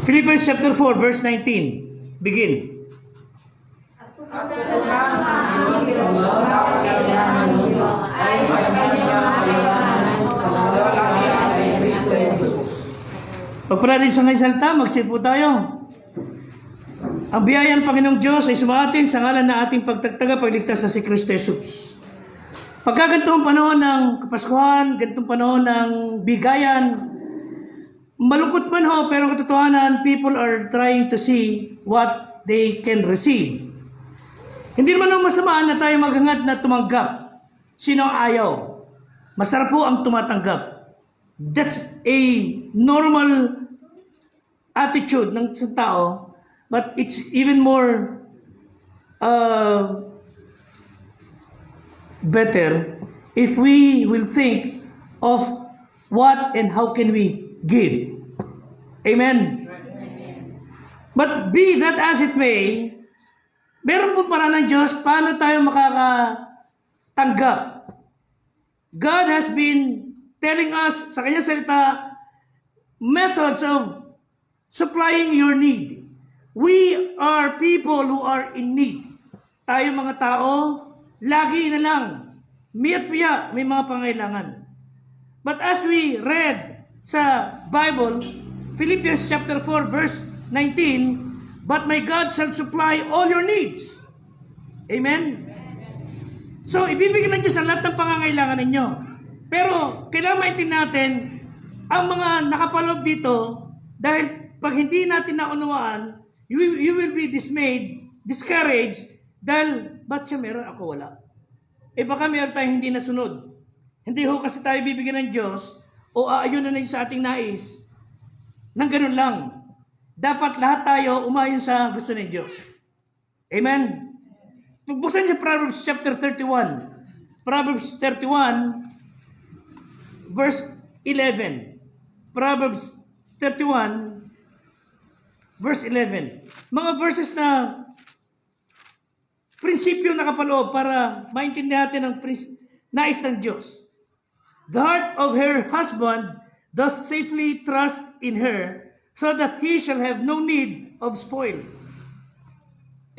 Philippians chapter 4, verse 19. Begin. At tutulungan ang Diyos bawat kailangan ninyo ay sa kanyang kailangan sa pagkakaya kay Kristo Jesus. Pagpala din sa ngayon salita, magsipo tayo. Ang biyaya ng Panginoong Diyos ay sumatin sa ngalan na ating pagtagtaga pagligtas sa si Kristo Jesus. Pagka ganitong panahon ng Kapaskuhan, ganitong panahon ng bigayan, malungkot man ho, pero katotohanan, people are trying to see what they can receive. Hindi naman ho masama na tayo maghangad na tumanggap. Sino ang ayaw? Masarap po ang tumatanggap. That's a normal attitude ng isang tao, but it's even more better if we will think of what and how can we give. Amen? But be that as it may, meron pong paraan ng Diyos paano tayo makakatanggap. God has been telling us sa kanyang salita methods of supplying your need. We are people who are in need. Tayo mga tao, lagi na lang, miya't-miya, may mga pangailangan. But as we read sa Bible, Philippians chapter 4, verse 19, but my God shall supply all your needs. Amen? So, ibibigay ng Diyos ang lahat ng pangangailangan ninyo. Pero, kailangan maintindihan natin, ang mga nakapaloob dito, dahil pag hindi natin naunawaan, you will be dismayed, discouraged, dahil, ba't siya meron, ako wala? Eh baka meron tayong hindi nasunod. Hindi ho kasi tayo bibigyan ng Diyos, o aayunan na sa ating nais, nang ganun lang. Dapat lahat tayo umayon sa gusto ng Diyos. Amen? Pagbuksan sa Proverbs chapter 31. Proverbs 31, verse 11. Proverbs 31, verse 11. Mga verses na prinsipyo nakapaloob para maintindihan natin ang nais ng Diyos. The heart of her husband doth safely trust in her, so that he shall have no need of spoil.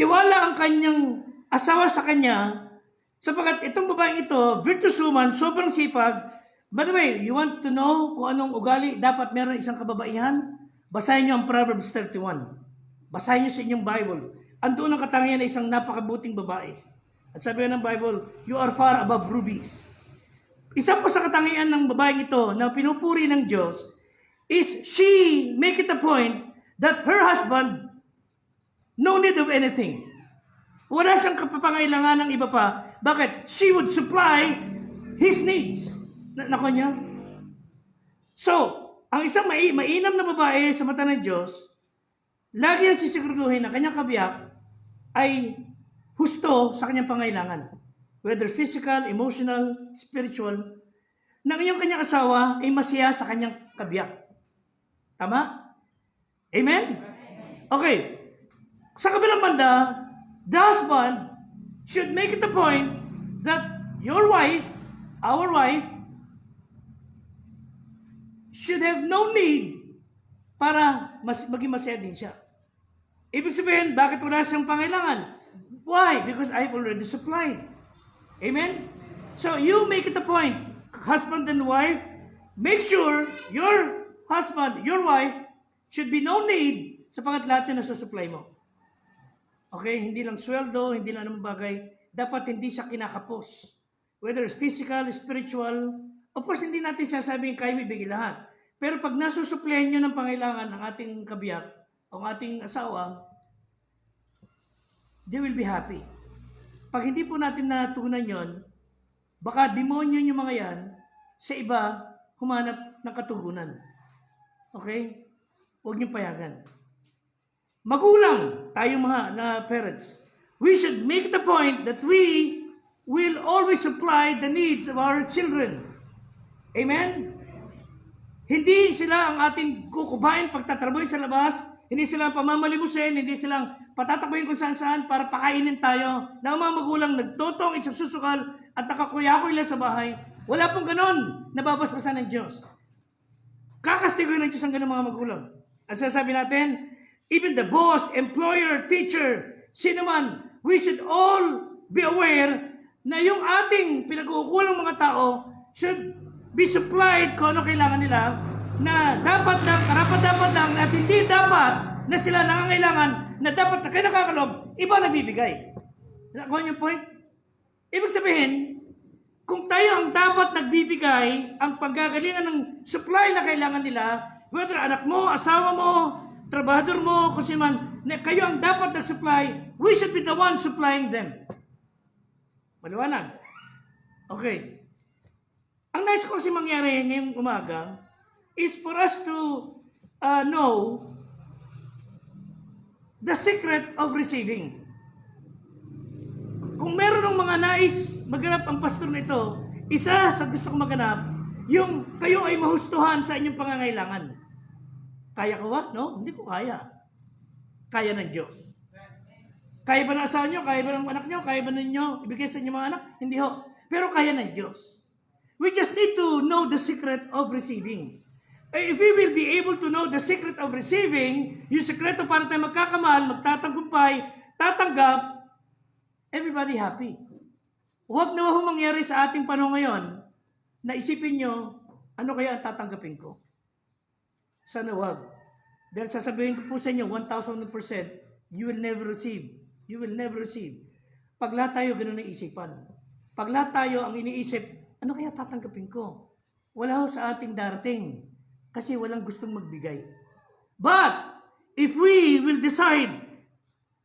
Tiwala ang kanyang asawa sa kanya, sapagkat itong babaeng ito, virtuous woman, sobrang sipag. By the way, you want to know kung anong ugali dapat meron isang kababaihan? Basahin niyo ang Proverbs 31. Basahin niyo sa inyong Bible. Andoon ang katangian ng isang napakabuting babae. At sabi ng Bible, you are far above rubies. Isa po sa katangian ng babaeng ito na pinupuri ng Diyos is she make it a point that her husband no need of anything. Wala siyang kapapangailangan ng iba pa. Bakit? She would supply his needs. Nako niya? So, ang isang mainam na babae sa mata ng Diyos, lagi ang sisiguraduhin na kanyang kabiyak ay husto sa kanyang pangailangan. Whether physical, emotional, spiritual, na ang kanyang asawa ay masaya sa kanyang kabiyak. Tama? Amen? Okay. Sa kabilang banda, the husband should make it a point that your wife, our wife, should have no need para maging masaya din siya. Ibig sabihin, bakit wala siyang pangailangan? Why? Because I've already supplied. Amen? So you make it a point, husband and wife, make sure your husband, your wife, should be no need sapagat lahat yun nasusupply mo. Okay? Hindi lang sweldo, hindi lang anong bagay. Dapat hindi siya kinakapos. Whether it's physical, spiritual, of course, hindi natin sasabing kaya may bigay lahat. Pero pag nasusuplayan nyo ng pangailangan ng ating kabiyak, o ng ating asawa, they will be happy. Pag hindi po natin natunan yon, baka demonyo yung mga yan, sa iba, humanap ng katugunan. Okay? Huwag niyong payagan. Magulang, tayo mga na parents, we should make the point that we will always supply the needs of our children. Amen? Hindi sila ang ating kukubain pagtatrabaho sa labas, hindi sila pamamalibusin, hindi silang patatabayin kung saan-saan para pakainin tayo na ang mga magulang nagtotong itsusukal at nakakuyakoy lang sa bahay. Wala pong ganon, nababasbasan ng Diyos. Kakastigoy ng Diyos ang ganun mga magulang. Ang sasabi natin, even the boss, employer, teacher, sino man, we should all be aware na yung ating pinag-uukulang mga tao should be supplied kung ano kailangan nila, na dapat lang, karapat-dapat lang, at hindi dapat na sila nangangailangan, na dapat na kayo nakakalob, iba nagbibigay. Nakuha niyo point? Ibig sabihin, kung tayo ang dapat nagbibigay, ang panggagalingan ng supply na kailangan nila, whether anak mo, asawa mo, trabahador mo, kung sino man, na kayo ang dapat nag-supply, we should be the one supplying them. Maliwanag? Okay. Ang nais ko kasi mangyari ngayong umaga is for us to know the secret of receiving. Kung meron ng mga nais maganap ang pastor nito, isa sa gusto ko maganap, yung kayo ay mahustuhan sa inyong pangangailangan. Kaya ko ba? No, hindi ko kaya. Kaya ng Diyos. Kaya ba ng asawa nyo? Kaya ba ng anak nyo? Kaya ba ninyo ibigay sa inyong mga anak? Hindi ho. Pero kaya ng Diyos. We just need to know the secret of receiving. If we will be able to know the secret of receiving, yung sekreto para tayo magkakamahal, magtatagumpay, tatanggap, everybody happy. Huwag na mangyari sa ating panahon ngayon na isipin nyo, ano kaya ang tatanggapin ko? Sana wag. Dahil sasabihin ko po sa inyo, 1,000%, you will never receive. You will never receive. Pag lahat tayo ganun na isipan. Pag lahat tayo ang iniisip, ano kaya tatanggapin ko? Wala ho sa ating darating. Kasi walang gustong magbigay. But, if we will decide,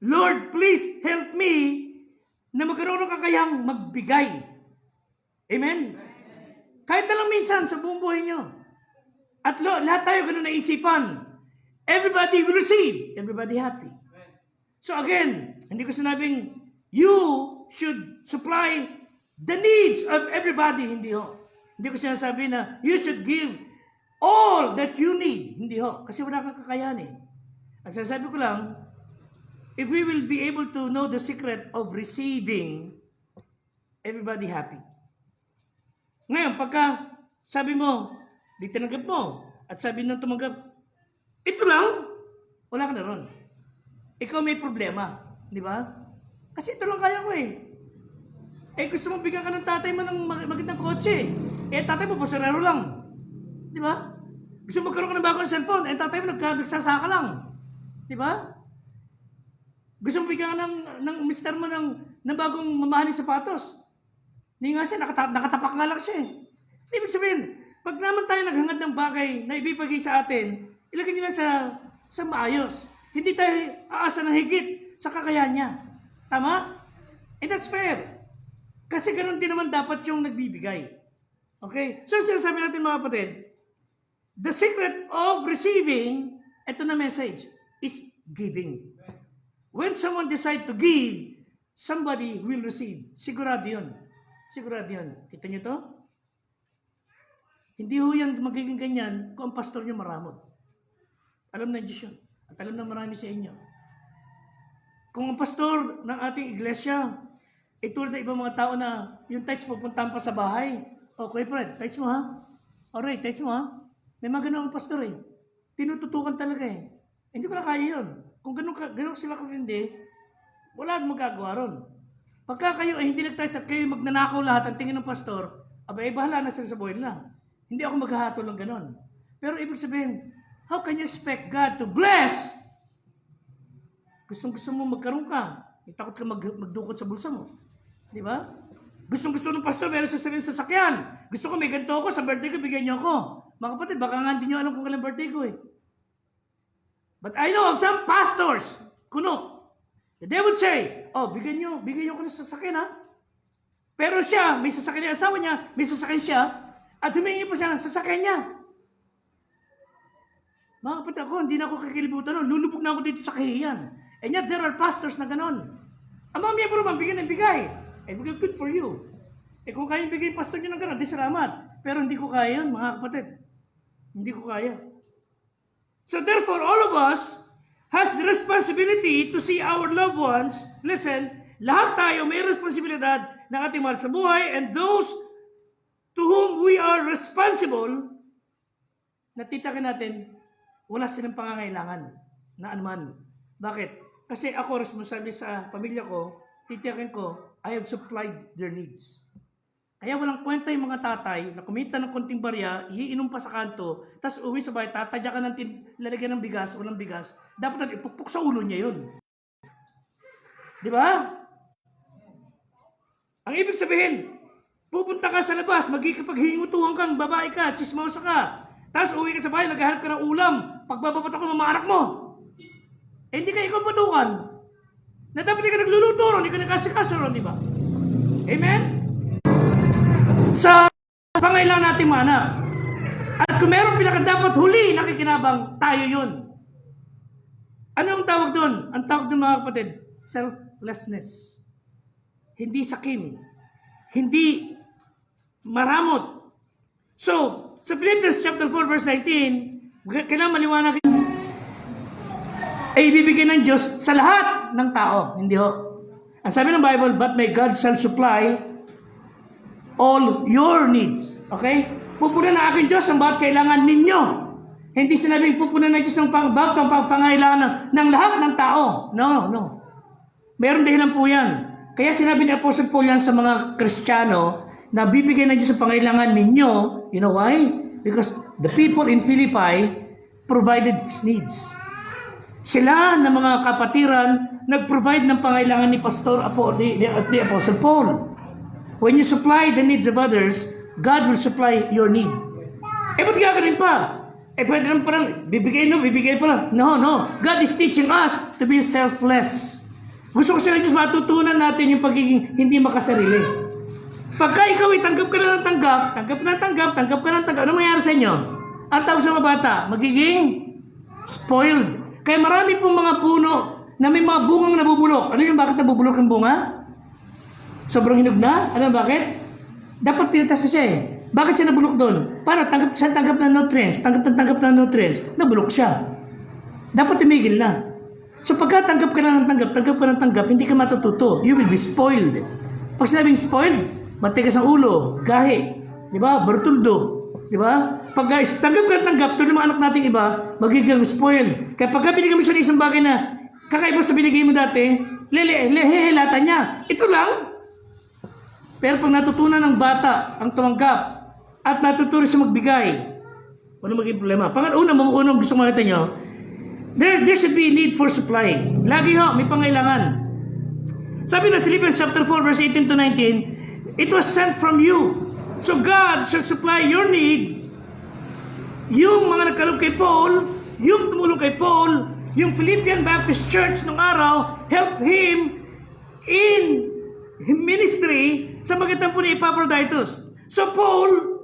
Lord, please help me na magkaroon ng kakayang magbigay. Amen? Kahit na lang minsan sa buong buhay nyo. At lahat tayo ganun na isipan. Everybody will receive. Everybody happy. So again, hindi ko sinabing you should supply the needs of everybody. Hindi ho. Hindi ko sinasabi na you should give all that you need. Hindi ho. Kasi wala kang kakayanin. Ang sinasabi ko lang, if we will be able to know the secret of receiving, everybody happy. Ngayon, pagka sabi mo, di tinanggap mo, at sabi nang tumanggap, ito lang, wala ka na ron. Ikaw may problema. Di ba? Kasi ito lang kaya ko eh. Eh gusto mo bigyan ka ng tatay mo ng magandang kotse. Eh tatay mo, basurero lang. Di ba? Gusto mo magkaroon ka ng bagong cellphone. Eh tatay mo, nagsasaka lang. Di ba? Gusto mo bigyan ka ng mister mo ng bagong mamahaling sapatos. Hindi nga siya, nakatapak nga lang siya eh. Ibig sabihin, pag naman tayo naghangad ng bagay na ibibigay sa atin, ilagay nyo na sa maayos. Hindi tayo aasa ng higit sa kakayahan niya. Tama? And that's fair. Kasi ganoon din naman dapat yung nagbibigay. Okay? So sinasabi natin mga kapatid, the secret of receiving, ito na message, is giving. When someone decide to give, somebody will receive. Sigurado yun. Sigurado yun. Kita nyo to? Hindi ho yan magiging ganyan kung ang pastor nyo maramot. Alam na Diyos yun. At alam na marami sa inyo. Kung ang pastor ng ating iglesia, tulad ng ibang mga tao na yung tithes pupuntahan pa sa bahay. Okay, Fred, tithes mo ha? Alright, tithes mo ha? May mga ganun ang pastor eh. Tinututukan talaga eh. Hindi ko na kaya yun. Kung ganun sila hindi, wala akong magagawa ron. Pagka kayo ay hindi nag-tithes at kayo magnanakaw lahat ang tingin ng pastor, abay, bahala na sila sa buhay na. Hindi ako maghahatol ng ganun. Pero ibig sabihin, how can you expect God to bless? Gusto mo magkaroon ka. Takot ka magdukot sa bulsa mo. Di ba? Gusto ng pastor, meron sa sarili sasakyan. Gusto ko may ganito ako, sa birthday ko, bigyan niyo ako. Mga kapatid, baka nga hindi niyo alam kung kailan birthday ko eh. But I know of some pastors, kuno, that they would say, oh, bigyan niyo ako ng sasakyan ha. Pero siya, may sasakyan niya, asawa niya, may sasakyan siya, at humingi pa siya ng sasakyan niya. Mga kapatid ako, hindi na ako kakilibutan nun. Lulubog na ako dito sa kahihiyan. And yet, there are pastors na ganon. Ang mga miyembro man, bigyan ng bigay. Eh, good for you. Eh, kung kaya bigay pastor nyo ng ganon, di salamat. Pero hindi ko kaya yun, mga kapatid. Hindi ko kaya. So therefore, all of us has the responsibility to see our loved ones. Listen, lahat tayo may responsibilidad ng ating mahal sa buhay, and those to whom we are responsible, natitakin natin, wala silang pangangailangan na anuman. Bakit? Kasi ako responsable sa pamilya ko, titiyakin ko, I have supplied their needs. Kaya walang kwenta yung mga tatay na kumita ng konting barya, iinom pa sa kanto, tapos uwi sa bahay, tatadya ka ng lalagyan ng bigas, walang bigas, dapat ipukpuk sa ulo niya yun. Di ba? Ang ibig sabihin, pupunta ka sa labas, magkikipaghingutuhan kang babae ka, chismosa ka, tapos uwi ka sa bahay, naghahanap ka ng ulam, pagbababato ka ng mga anak mo. Eh, hindi ka ikaw batukan. Na dapat hindi ka nagluluto ron, hindi ka nakasikaso ron, di ba? Amen? Sa pangailangan natin mga anak. At kung meron pinakadapat huli, nakikinabang, tayo yun. Ano ang tawag doon? Ang tawag doon mga kapatid, selflessness. Hindi sakim. Hindi maramot. So, sa Philippians chapter 4 verse 19, kailangan maliwanag ay ibibigay ng Diyos sa lahat ng tao. Hindi ho. Ang sabi ng Bible, but may God shall supply all your needs. Okay? Pupunan ng aking Diyos ang bawat kailangan ninyo. Hindi sinabing pupunan ng Diyos ang pangailangan ng lahat ng tao. No, no. Meron dahilan po yan. Kaya sinabi ni Apostle Paul yan sa mga Kristiyano na bibigay ng Diyos ang pangailangan ninyo. You know why? Because the people in Philippi provided his needs. Sila na mga kapatiran nag-provide ng pangailangan ni Pastor ni Apostle Paul. When you supply the needs of others, God will supply your need. Eh, ba't gagawin pa? Eh, pwede naman parang, bibigay pa lang. No, no. God is teaching us to be selfless. Gusto ko sila Diyos matutunan natin yung pagiging hindi makasarili. Pagka ikaw tanggap ka na ng tanggap, ano mangyari sa inyo? Ang tawag sa mga bata, magiging spoiled. Kaya marami pong mga puno na may mga bungang nabubulok. Ano yung bakit nabubulok yung bunga? Sobrang hinog na? Ano bakit? Dapat pinitas na siya eh. Bakit siya nabulok doon? Para tanggap ng nutrients. Tanggap ng nutrients. Nabulok siya. Dapat tumigil na. So pagka tanggap ka ng tanggap, hindi ka matututo. You will be spoiled. Pag sinabing spoiled, matigas ang ulo, gahi. Di ba? Bertuldo. Di ba? Pag guys, tanggap, tulad ng mga anak nating iba, magiging spoiled. Kaya pagka binigay mo siya ng isang bagay na kakaiba sa binigay mo dati, lehehilatan niya. Ito lang. Pero pag natutunan ng bata ang tumanggap at natuturo siya magbigay, wala magiging problema. Unang gusto makita nyo, there should be need for supplying. Lagi ho, may pangailangan. Sabi ng Philippians chapter 4 verse 18 to 19, it was sent from you. So God shall supply your need. Yung mga nagkalog kay Paul, yung tumulong kay Paul, yung Philippian Baptist Church nung araw, help him in ministry sa magitan po ni Epaphroditus. So Paul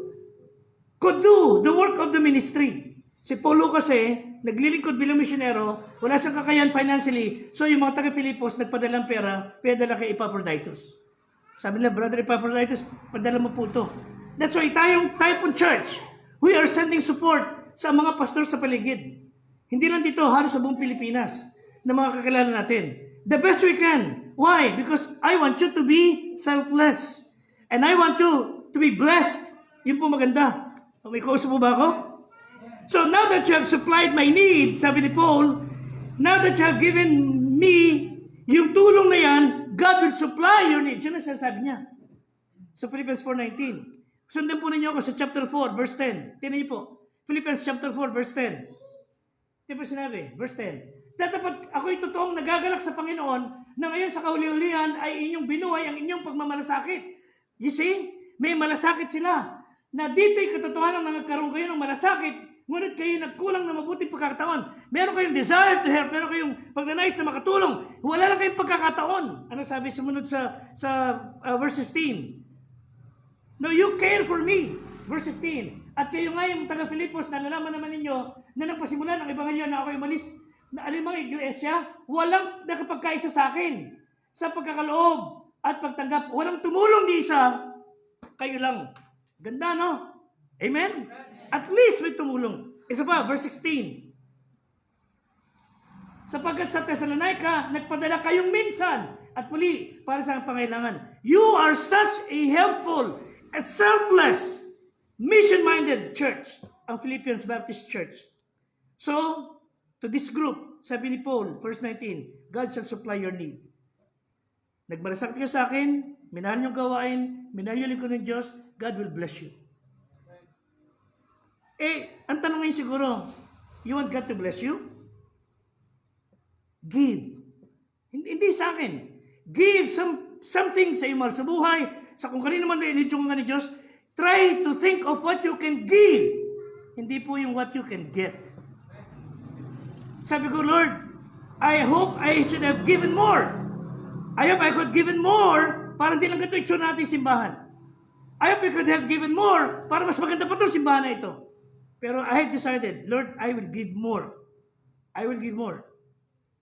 could do the work of the ministry. Si Paulo kasi, naglilingkod bilang misyonero, wala siyang kakayan financially, so yung mga taga-Filipos nagpadalang pera, pinadala kay Epaphroditus. Sabi nila, Brother Epaphroditus, padala mo po ito. That's why tayo pong church, we are sending support sa mga pastor sa paligid. Hindi lang dito, halos sa buong Pilipinas, na mga kakilala natin. The best we can. Why? Because I want you to be selfless. And I want you to be blessed. Yun po maganda. May kausap po ba ako? So now that you have supplied my need, sabi ni Paul, now that you have given me yung tulong na yan, God will supply your needs. Yun ang sinasabi niya. Sa Philippians 4:19. Sundan po ninyo ako sa chapter 4, verse 10. Tingnan niyo po. Philippians chapter 4, verse 10. Ito po sinabi, verse 10. Dapat ako'y totoong nagagalak sa Panginoon na ngayon sa kahuli-hulihan ay inyong binuhay ang inyong pagmamalasakit. You see, may malasakit sila. Na dito'y katotohanan na nagkaroon kayo ng malasakit, ngunit kayo nagkulang na mabuting pagkakataon. Meron kayong desire to help, meron kayong pagnanais na makatulong. Wala lang kayong pagkakataon. Ano sabi sumunod sa verse 15? No, you care for me. Verse 15. At kayo nga yung taga-Filipos, nalalaman naman ninyo na nagpasimulan ang ebanghelyo na ako'y umalis na alimang iglesia, walang nakapagkaisa sa akin. Sa pagkakaloob at pagtanggap, walang tumulong di isa. Kayo lang. Ganda, no? Amen? At least may tumulong. Isa pa, verse 16. Sapagkat sa Thessalonica, nagpadala kayong minsan at muli para sa pangailangan. You are such a helpful and selfless, mission-minded church, ang Philippians Baptist Church. So, to this group, sabi ni Paul, verse 19, God shall supply your need. Nagmalasakit ka sa akin, minahal niyong gawain, minahal niyong lingkod ng Diyos, God will bless you. Ang tanong ngayon siguro, you want God to bless you? Give. Hindi sa akin. Give something sa iyo sa buhay, sa kung kanino man na-inidyo ka ni Diyos, try to think of what you can give. Hindi po yung what you can get. Sabi ko, Lord, I hope I should have given more. I hope I could given more para hindi lang ito itsura natin simbahan. I hope I could have given more para mas maganda pa itong simbahan na ito. Pero I have decided, Lord, I will give more. I will give more.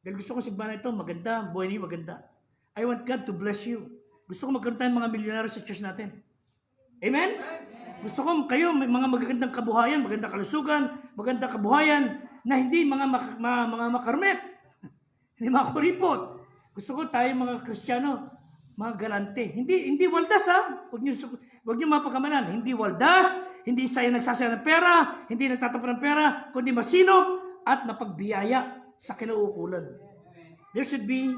Dahil gusto ko simbahan na ito, maganda, buhay niyo maganda. I want God to bless you. Gusto ko magkaroon tayo mga milyonaryo sa church natin. Amen? Gusto ko kayo may mga magagandang kabuhayan, magandang kalusugan, magandang kabuhayan na hindi mga makarmet, hindi mga kuripot. Gusto ko tayo mga Kristiyano, mga galante. Hindi waldas ha. Huwag niyo mapagkamalan. Hindi waldas, hindi nagsasayang ng pera, hindi nagtatapon ng pera, kundi masinop at mapagbiyaya sa kinauukulan. There should be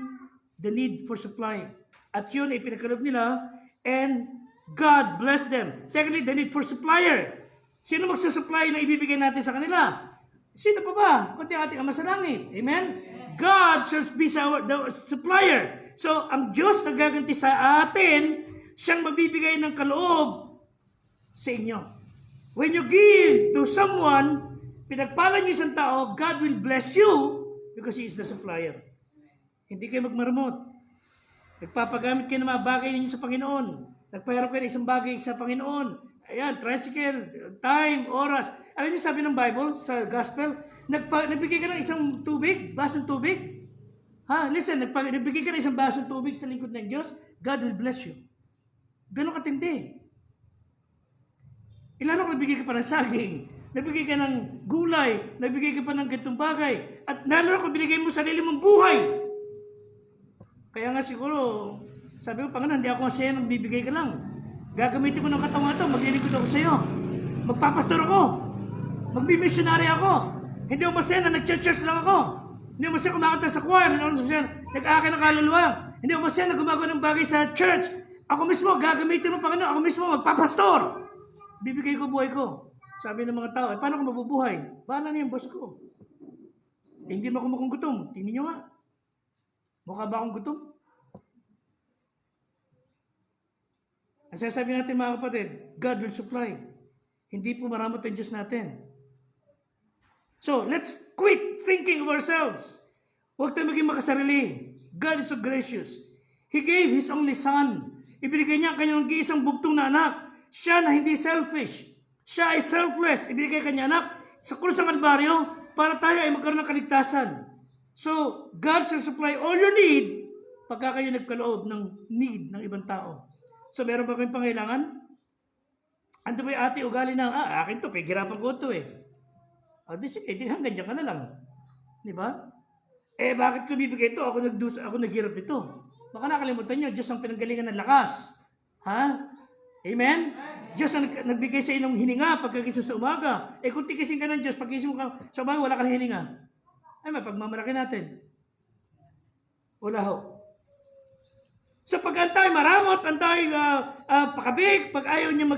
the need for supply. At yun ay pinagkaloob nila and God bless them. Secondly, the need for supplier. Sino magsusupply na ibibigay natin sa kanila? Sino pa ba? Kundi ating Ama sa langit. Amen? God shall be the supplier. So, ang Diyos na gaganti sa atin, siyang magbibigay ng kaloob sa inyo. When you give to someone, pinagpala niyo isang tao, God will bless you because He is the supplier. Hindi kayo magmaramot. Nagpapagamit kayo ng mga bagay ninyo sa Panginoon. Nagpahirap kayo ng isang bagay sa Panginoon. Ayan, tricycle, time, oras. Alam niyo sabi ng Bible, sa Gospel, nagbigay ka ng isang tubig, basong tubig. Listen, nagbigay ka ng isang basong tubig sa lingkod ng Diyos, God will bless you. Ganun katindi. Ilalo kung nagbigay ka pa ng saging, nagbigay ka ng gulay, nagbigay ka pa ng gantong bagay, at lalo kung binigay mo sarili mong buhay. Kaya nga siguro, sabi ko, Panginoon, hindi ako masaya nang bibigay ka lang. Gagamitin ko ng katawan ito, maglilingkod ako sa iyo. Magpapastor ako. Magbimissionary ako. Hindi ako masaya na nag-church lang ako. Hindi ako masaya kumakanta sa choir. Hindi ako masaya nag-aakay ng kaluluwa. Hindi ako masaya na gumagawa ng bagay sa church. Ako mismo, gagamitin mo, Panginoon. Ako mismo, magpapastor. Bibigay ko buhay ko. Sabi ng mga tao, paano ko mabubuhay? Bahala na yung boss ko. Hindi mo ako mukhang gutom. Tingnan nyo nga. Mukha ba akong gutom? Ang sasabi natin mga kapatid, God will supply. Hindi po maramot ang Diyos natin. So, let's quit thinking of ourselves. Huwag tayo maging makasarili. God is so gracious. He gave His only Son. Ibinigay niya ang kanyang nag-iisang bugtong na anak. Siya na hindi selfish. Siya ay selfless. Ibinigay kanya anak sa krus ng Kalbaryo para tayo ay magkaroon ng kaligtasan. So, God shall supply all your need pagka kayo nagkaloob ng need ng ibang tao. So, meron ba kayong pangailangan? Ando ba yung ate ugali na, akin to, pagirapan ko to eh. Sige, hanggang dyan ka na lang. Di ba? Bakit ko bibigay ito? Ako naghirap dito. Baka nakalimutan nyo, Diyos ang pinanggalingan ng lakas. Amen? Diyos ang nagbigay sa inong hininga pagkagising sa umaga. Kung tigising ka ng Diyos, pagkising mo ka sa umaga, wala ka ng hininga. May pagmamalaki natin. Wala ho. So pag antay maramot, antay pakabig, pag ayaw niya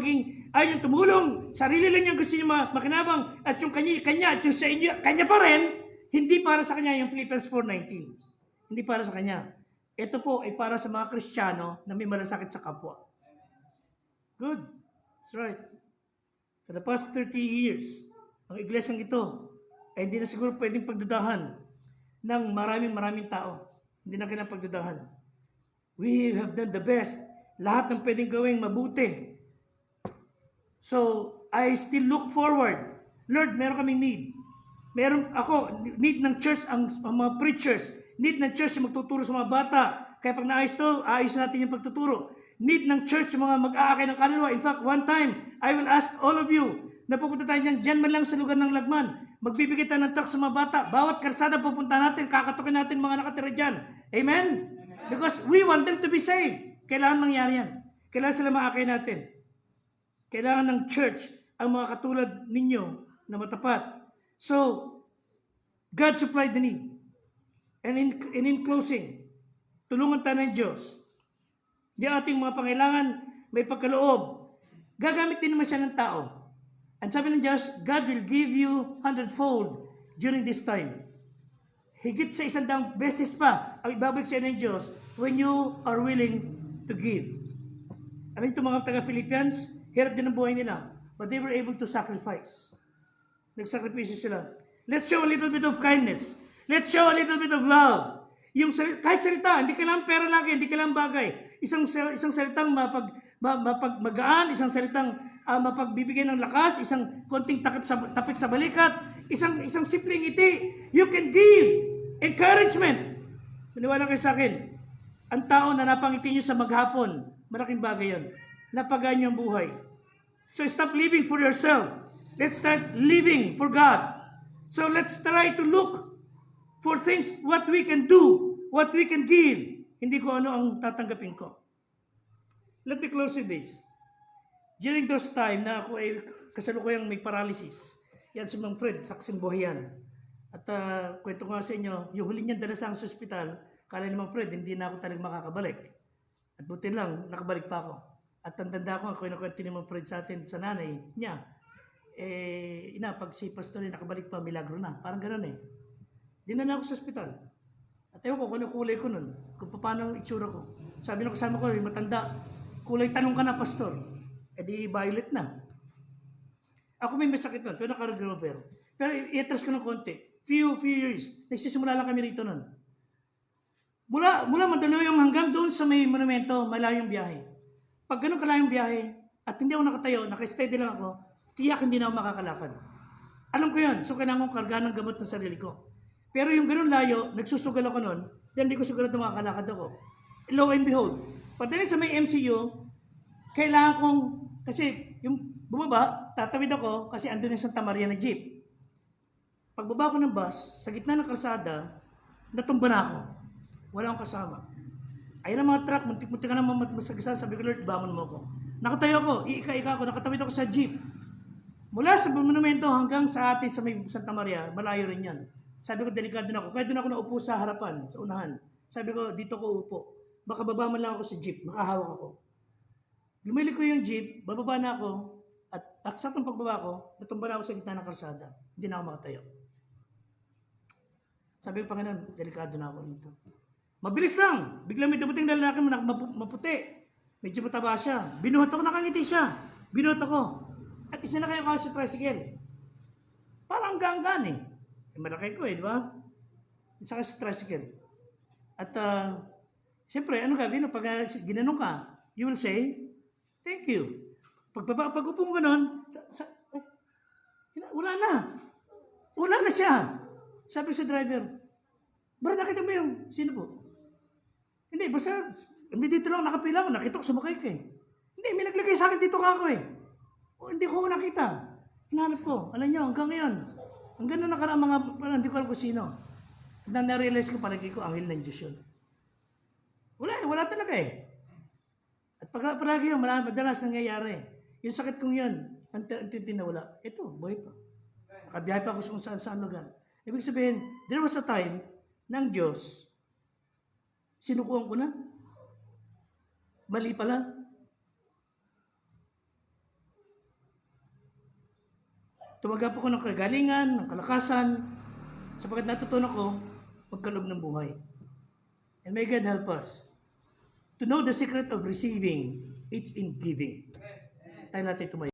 ayaw niya tumulong, sarili lang niya gusto niya makinabang, at yung kanya, at yung sa inyo, kanya pa rin, hindi para sa kanya yung Philippians 4:19. Hindi para sa kanya. Ito po ay para sa mga Kristiyano na may malasakit sa kapwa. Good. That's right. For the past 30 years, ang iglesyang ito ay hindi na siguro pwedeng pagdudahan ng maraming tao. Hindi na kailangang pagdudahan. We have done the best. Lahat ng pwedeng gawing mabuti. So, I still look forward. Lord, meron kaming need. Need ng church ang mga preachers. Need ng church yung magtuturo sa mga bata. Kaya pag naayos to, ayos natin yung pagtuturo. Need ng church yung mga mag-aakay ng kaluluwa. In fact, one time, I will ask all of you na pupunta tayo dyan man lang sa lugar ng Lagman. Magbibigay tayo ng talk sa mga bata. Bawat karsada pupunta natin, kakatukin natin mga nakatira dyan. Amen? Because we want them to be saved. Kailangan mangyari yan. Kailangan sila maakay natin. Kailangan ng church ang mga katulad ninyo na matapat. So, God supplied the need. And in closing, tulungan tayo ng Diyos. Di ating mga pangailangan, may pagkaloob. Gagamit din naman siya ng tao. And sabi ng Diyos, God will give you 100-fold during this time. Higit sa 100 beses pa ang ibabalik sa inyo ng Diyos when you are willing to give. Alam ito mga taga-Philippians, hirap din ang buhay nila. But they were able to sacrifice. Nagsakripisyo sila. Let's show a little bit of kindness. Let's show a little bit of love. Yung kahit salita, hindi kailangan pera lagi, hindi kailangan bagay. Isang salitang magaan, isang salitang mapagbibigay ng lakas, isang konting tapik sa balikat, isang simpleng ngiti. You can give encouragement. Maniwala kayo sa akin. Ang tao na napangiti nyo sa maghapon, malaking bagay yun. Napagaan nyo ang buhay. So stop living for yourself. Let's start living for God. So let's try to look for things, what we can do, what we can give. Hindi ko ano ang tatanggapin ko. Let me close with this. During those time na ako ay kasalukuyang may paralysis, yan si Mang Fred, saksing buhay yan. At kwento ko nga sa inyo, yung huli niyan dala sa ospital, kala ni Mang Fred, hindi na ako talagang makakabalik. At buti lang, nakabalik pa ako. At tanda ko, ako yung nakwento ni Mang Fred sa atin, sa nanay niya. Pag si Pastor nakabalik pa, milagro na. Parang gano'n eh. Dinala ako sa ospital. At ewan ko kung ano kulay ko nun, kung paano ang itsura ko. Sabi na kasama ko, matanda, kulay tanong ka na, Pastor. Di violet na. Ako may masakit nun, pero naka-recover. Pero i-atras ko ng konti. Few years. Nagsisimula lang kami rito nun. Mula Mandaluyong hanggang doon sa may monumento, malayong biyahe. Pag ganun kalayong biyahe, at hindi ako nakatayo, naka-steady lang ako, tiyak hindi na ako makakalakad. Alam ko yun, so kailangan kong karga ng gamot ng sarili ko. Pero yung ganun layo, nagsusugal ako nun, dahil hindi ko sigurado makakalakad ako. Lo and behold, pagdating sa may MCU, kailangan kong, kasi yung bumaba, tatawid ako, kasi andun yung Santa Maria na jeep. Pagbaba ko ng bus, sa gitna ng kalsada, natumba na ako. Wala akong kasama. Ayun ang mga truck, muntik-muntik ka na masagasal, sabi ko, Lord, bangon mo ako. Nakatayo ako, ika-ika ako, nakatawid ako sa jeep. Mula sa monumento hanggang sa atin sa may Santa Maria, malayo rin yan. Sabi ko, delikado na ako. Kaya doon ako naupo sa harapan, sa unahan. Sabi ko, dito ko upo. Baka baba man lang ako sa jeep, makahawak ako. Lumili ko yung jeep, bababa na ako, at aksat ng pagbaba ko, natumba na ako sa gitna ng kalsada. Hindi na ako makatayo. Sabi ko, Panginoon, delikado na ako dito. Mabilis lang. Biglang may dumating na lalaki maputi. Medyo mataba siya. Binuhat ako, nakangiti siya. Binuhat ako. At isinakay ako sa tricycle. Parang ganggan eh. Malaki ko eh, di ba? Isakay sa tricycle. At siyempre, ano gagawin? Pag ginanong ka, you will say, thank you. Pag upo mo ganun, wala na. Wala na siya. Sabi sa driver, bro, nakita mo yung, sino po? Hindi, basta, hindi dito lang nakapila ko, nakita ko sumakay ka eh. Hindi, may naglagay sa akin dito ka ako eh. O, hindi ko nakita. Hinanap ko, alam nyo, hanggang ngayon. Hanggang na nakaraan mga, hindi ko alam kung sino. At na-realize ko, palagi ko, anghel ng Diyos yun. Wala talaga eh. At palagi yun, madalas nangyayari. Yung sakit kong yun, anti nawala. Ito, buhay pa. Nakabiyahe pa ako sa kung saan lugar. Ibig sabihin, there was a time ng Diyos, sinukuhan ko na. Mali pala. Tumagap ako ng kagalingan, ng kalakasan, sapagkat natutunan ko magkaloob ng buhay. And may God help us to know the secret of receiving, it's in giving. Tayo natin tumayo.